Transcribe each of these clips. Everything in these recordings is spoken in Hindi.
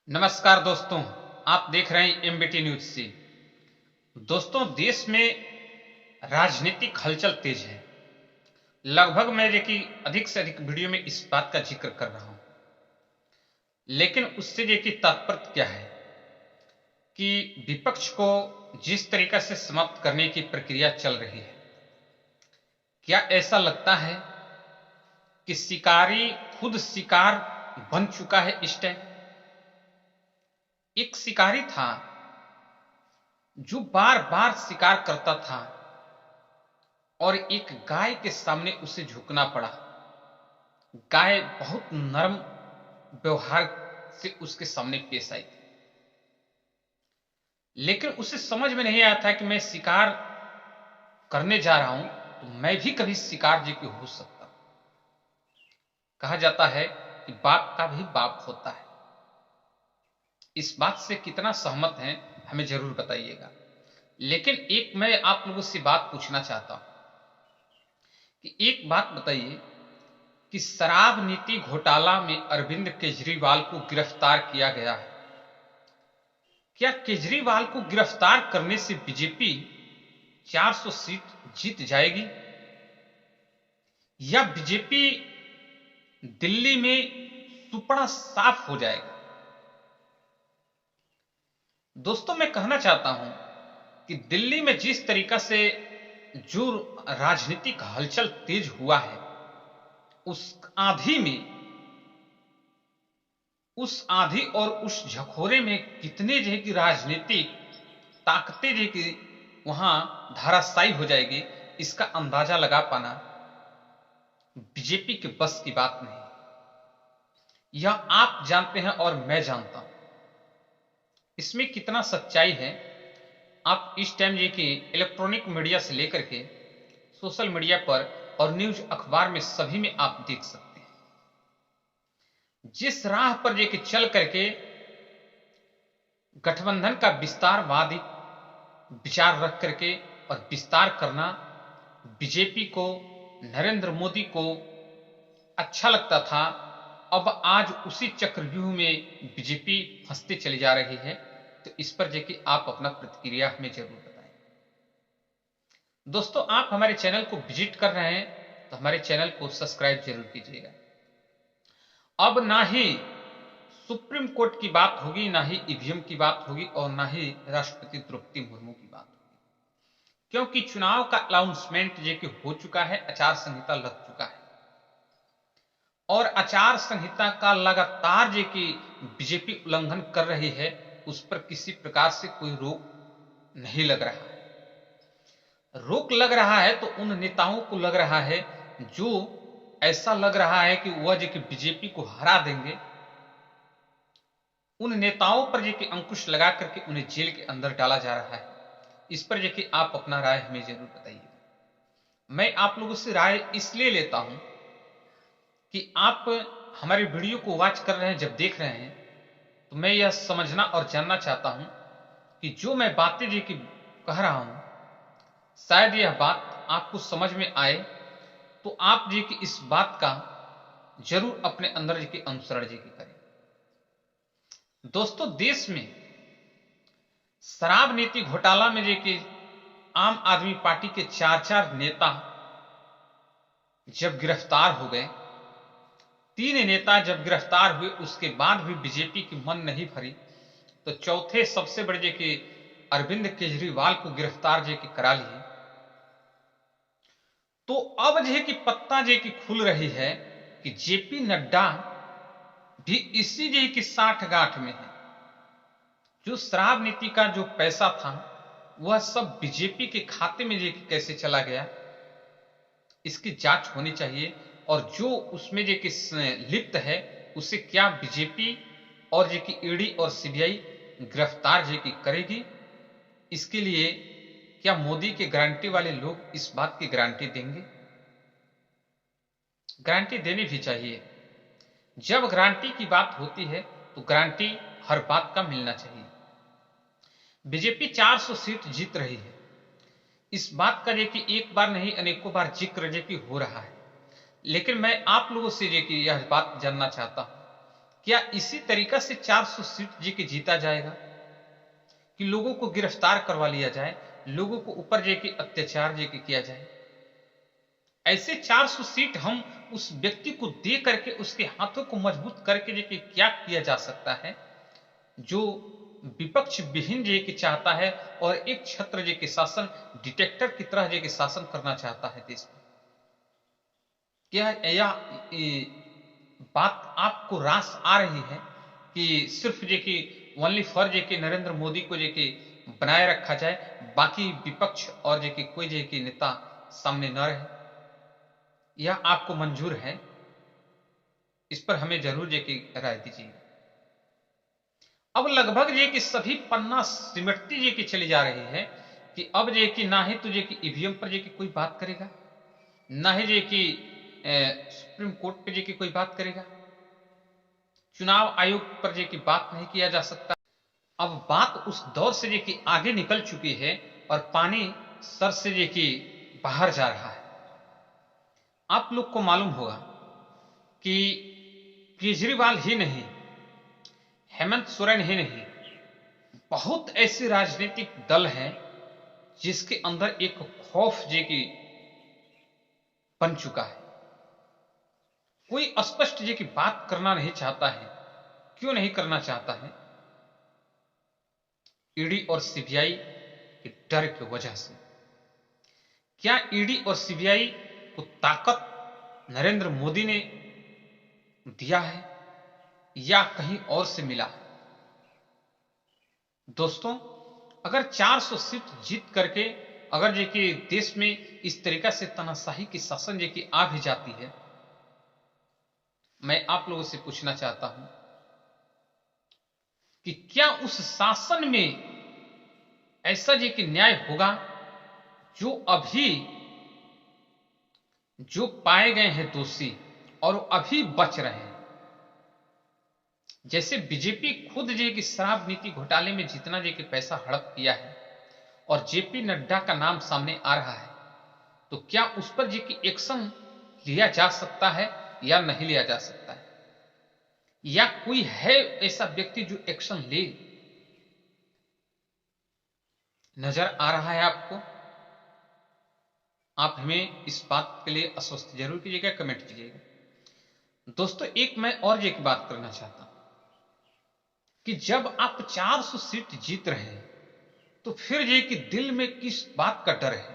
नमस्कार दोस्तों, आप देख रहे हैं एमबीटी न्यूज से। दोस्तों, देश में राजनीतिक हलचल तेज है। लगभग मैं देखिए अधिक से अधिक वीडियो में इस बात का जिक्र कर रहा हूं, लेकिन उससे देखिए तात्पर्य क्या है कि विपक्ष को जिस तरीका से समाप्त करने की प्रक्रिया चल रही है, क्या ऐसा लगता है कि शिकारी खुद शिकार बन चुका है? इस टाइम एक शिकारी था जो बार बार शिकार करता था और एक गाय के सामने उसे झुकना पड़ा। गाय बहुत नरम व्यवहार से उसके सामने पेश आई थी, लेकिन उसे समझ में नहीं आया था कि मैं शिकार करने जा रहा हूं तो मैं भी कभी शिकार जी की हो सकता। कहा जाता है कि बाप का भी बाप होता है। इस बात से कितना सहमत हैं हमें जरूर बताइएगा। लेकिन एक मैं आप लोगों से बात पूछना चाहता हूं कि एक बात बताइए कि शराब नीति घोटाला में अरविंद केजरीवाल को गिरफ्तार किया गया है। क्या केजरीवाल को गिरफ्तार करने से बीजेपी 400 सीट जीत जाएगी या बीजेपी दिल्ली में सुपड़ा साफ हो जाएगा? दोस्तों, मैं कहना चाहता हूं कि दिल्ली में जिस तरीका से जो राजनीतिक हलचल तेज हुआ है, उस आंधी और उस झकोरे में कितने जो है कि राजनीतिक ताकतें जो कि वहां धाराशायी हो जाएगी, इसका अंदाजा लगा पाना बीजेपी के बस की बात नहीं। यह आप जानते हैं और मैं जानता हूं। इसमें कितना सच्चाई है आप इस टाइम ये कि इलेक्ट्रॉनिक मीडिया से लेकर के सोशल मीडिया पर और न्यूज अखबार में सभी में आप देख सकते हैं। जिस राह पर ये कि चल करके गठबंधन का विस्तारवादी विचार रख करके और विस्तार करना बीजेपी को, नरेंद्र मोदी को अच्छा लगता था, अब आज उसी चक्रव्यूह में बीजेपी फंसते चली जा रही है। तो इस पर देखिए आप अपना प्रतिक्रिया हमें जरूर बताएं। दोस्तों, आप हमारे चैनल को विजिट कर रहे हैं तो हमारे चैनल को सब्सक्राइब जरूर कीजिएगा। अब ना ही सुप्रीम कोर्ट की बात होगी, ना ही ईवीएम की बात होगी और ना ही राष्ट्रपति द्रौपदी मुर्मू की बात होगी, क्योंकि चुनाव का अनाउंसमेंट जो कि हो चुका है, आचार संहिता लग चुका है और आचार संहिता का लगातार जो कि बीजेपी उल्लंघन कर रही है, उस पर किसी प्रकार से कोई रोक नहीं लग रहा है। रोक लग रहा है तो उन नेताओं को लग रहा है जो ऐसा लग रहा है कि वह जो कि बीजेपी को हरा देंगे। उन नेताओं पर जो कि अंकुश लगा करके उन्हें जेल के अंदर डाला जा रहा है। इस पर जो कि आप अपना राय हमें जरूर बताइएगा। मैं आप लोगों से राय इसलिए लेता हूं कि आप हमारे वीडियो को वॉच कर रहे हैं, जब देख रहे हैं तो मैं यह समझना और जानना चाहता हूं कि जो मैं बातें जो कि कह रहा हूं, शायद यह बात आपको समझ में आए तो आप जो कि इस बात का जरूर अपने अंदर जो कि अनुसरण जो कि करें। दोस्तों, देश में शराब नीति घोटाला में जो कि आम आदमी पार्टी के 4 नेता जब गिरफ्तार हो गए, 3 नेता जब गिरफ्तार हुए, उसके बाद भी बीजेपी की मन नहीं भरी तो चौथे सबसे बड़े जो कि अरविंद केजरीवाल को गिरफ्तार जो कि करा लिए। तो अब जो है कि पत्ता जो कि खुल रही है कि जेपी नड्डा भी इसी जो कि साठ गांठ में है। जो शराब नीति का जो पैसा था वह सब बीजेपी के खाते में जो कि कैसे चला गया, इसकी जांच होनी चाहिए और जो उसमें जो कि लिप्त है उसे क्या बीजेपी और जो कि ईडी और सीबीआई गिरफ्तार जो कि करेगी। इसके लिए क्या मोदी के गारंटी वाले लोग इस बात की गारंटी देंगे? गारंटी देनी भी चाहिए। जब गारंटी की बात होती है तो गारंटी हर बात का मिलना चाहिए। बीजेपी 400 सीट जीत रही है, इस बात का जो कि एक बार नहीं अनेकों बार जिक्र जो कि हो रहा है। लेकिन मैं आप लोगों से जो कि यह बात जानना चाहता हूं क्या इसी तरीका से 400 सीट जी के जीता जाएगा कि लोगों को गिरफ्तार करवा लिया जाए, लोगों को ऊपर जे के अत्याचार जे के किया जाए? ऐसे 400 सीट हम उस व्यक्ति को दे करके उसके हाथों को मजबूत करके जे के क्या किया जा सकता है जो विपक्ष विहीन जे के चाहता है और एक छत्र जे के शासन डिटेक्टर की तरह जे के शासन करना चाहता है देश में? क्या यह बात आपको रास आ रही है कि सिर्फ जे कि ओनली फॉर जे कि नरेंद्र मोदी को जे कि बनाए रखा जाए, बाकी विपक्ष और जे कि कोई जे कि नेता सामने न रहे? यह आपको मंजूर है? इस पर हमें जरूर जे कि राय दीजिए। अब लगभग जे कि सभी पन्ना सिमटती जे कि चली जा रही है कि अब जे कि ना ही तो जे कि ईवीएम पर जे कि कोई बात करेगा, ना ही जे कि सुप्रीम कोर्ट पे जे कि कोई बात करेगा, चुनाव आयोग पर जे कि बात नहीं किया जा सकता। अब बात उस दौर से जे कि आगे निकल चुकी है और पानी सर से जे कि बाहर जा रहा है। आप लोग को मालूम होगा कि केजरीवाल ही नहीं, हेमंत सोरेन ही नहीं, बहुत ऐसे राजनीतिक दल हैं जिसके अंदर एक खौफ जे कि बन चुका है। कोई स्पष्ट जे कि बात करना नहीं चाहता है। क्यों नहीं करना चाहता है? ईडी और सीबीआई के डर की वजह से। क्या ईडी और सीबीआई को ताकत नरेंद्र मोदी ने दिया है या कहीं और से मिला है? दोस्तों, अगर 400 सीट जीत करके अगर जे कि देश में इस तरीका से तानाशाही की शासन जे कि आ भी जाती है, मैं आप लोगों से पूछना चाहता हूं कि क्या उस शासन में ऐसा जे कि न्याय होगा जो अभी जो पाए गए हैं दोषी और अभी बच रहे हैं? जैसे बीजेपी खुद जे कि शराब नीति घोटाले में जितना जे कि पैसा हड़प किया है और जेपी नड्डा का नाम सामने आ रहा है, तो क्या उस पर जे कि एक्शन लिया जा सकता है या नहीं लिया जा सकता है? या कोई है ऐसा व्यक्ति जो एक्शन ले? नजर आ रहा है आपको? आप हमें इस बात के लिए आश्वस्त जरूर कीजिएगा, कमेंट कीजिएगा। दोस्तों, एक मैं और एक बात करना चाहता हूं कि जब आप 400 सीट जीत रहे हैं तो फिर ये कि दिल में किस बात का डर है?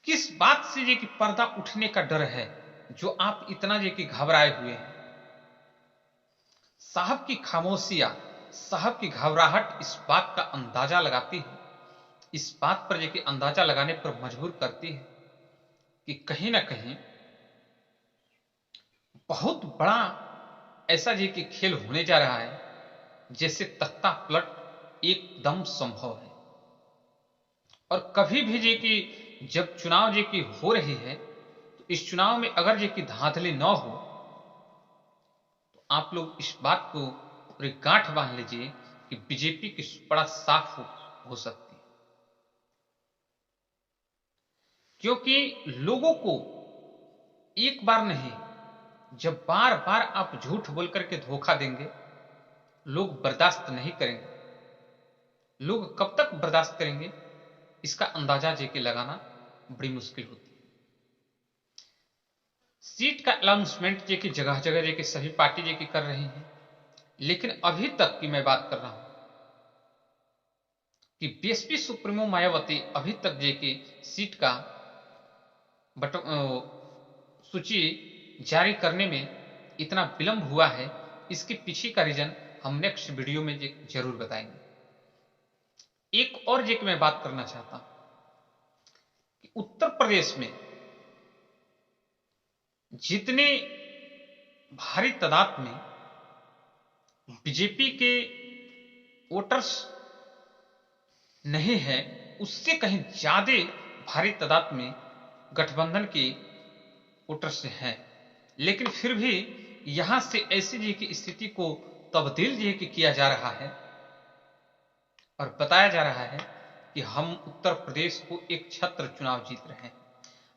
किस बात से ये कि पर्दा उठने का डर है जो आप इतना ये कि घबराए हुए हैं? साहब की खामोशियां, साहब की घबराहट इस बात का अंदाजा लगाती है, इस बात पर ये कि अंदाजा लगाने पर मजबूर करती है कि कहीं ना कहीं बहुत बड़ा ऐसा ये कि खेल होने जा रहा है जैसे तख्ता पलट एकदम संभव है। और कभी भी जे कि जब चुनाव जे कि हो रही है तो इस चुनाव में अगर जे कि धांधली न हो तो आप लोग इस बात को पूरी गांठ बांध लीजिए कि बीजेपी की बड़ा साफ हो सकती है। क्योंकि लोगों को एक बार नहीं, जब बार बार आप झूठ बोल करके धोखा देंगे, लोग बर्दाश्त नहीं करेंगे। लोग कब तक बर्दाश्त करेंगे, इसका अंदाजा जेके लगाना बड़ी मुश्किल होती है। सीट का अनाउंसमेंट जेके जगह जगह जेके सभी पार्टी जेके कर रही हैं, लेकिन अभी तक की मैं बात कर रहा हूं कि बीएसपी सुप्रीमो मायावती अभी तक जेके सीट का सूची जारी करने में इतना विलंब हुआ है। इसके पीछे का रीजन हम नेक्स्ट वीडियो में जरूर बताएंगे। एक और जे मैं बात करना चाहता हूं कि उत्तर प्रदेश में जितने भारी तादाद में बीजेपी के वोटर्स नहीं है, उससे कहीं ज्यादा भारी तादाद में गठबंधन के वोटर्स हैं। लेकिन फिर भी यहां से ऐसी जी की स्थिति को तब्दील जी की किया जा रहा है और बताया जा रहा है कि हम उत्तर प्रदेश को एक छत्र चुनाव जीत रहे हैं।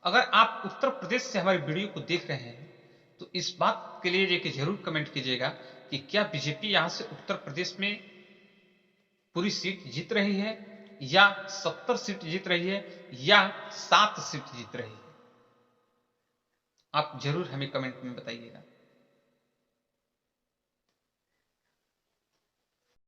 अगर आप उत्तर प्रदेश से हमारी वीडियो को देख रहे हैं तो इस बात के लिए देखिए जरूर कमेंट कीजिएगा कि क्या बीजेपी यहां से उत्तर प्रदेश में पूरी सीट जीत रही है, या 70 सीट जीत रही है, या 7 सीट जीत रही है। आप जरूर हमें कमेंट में बताइएगा।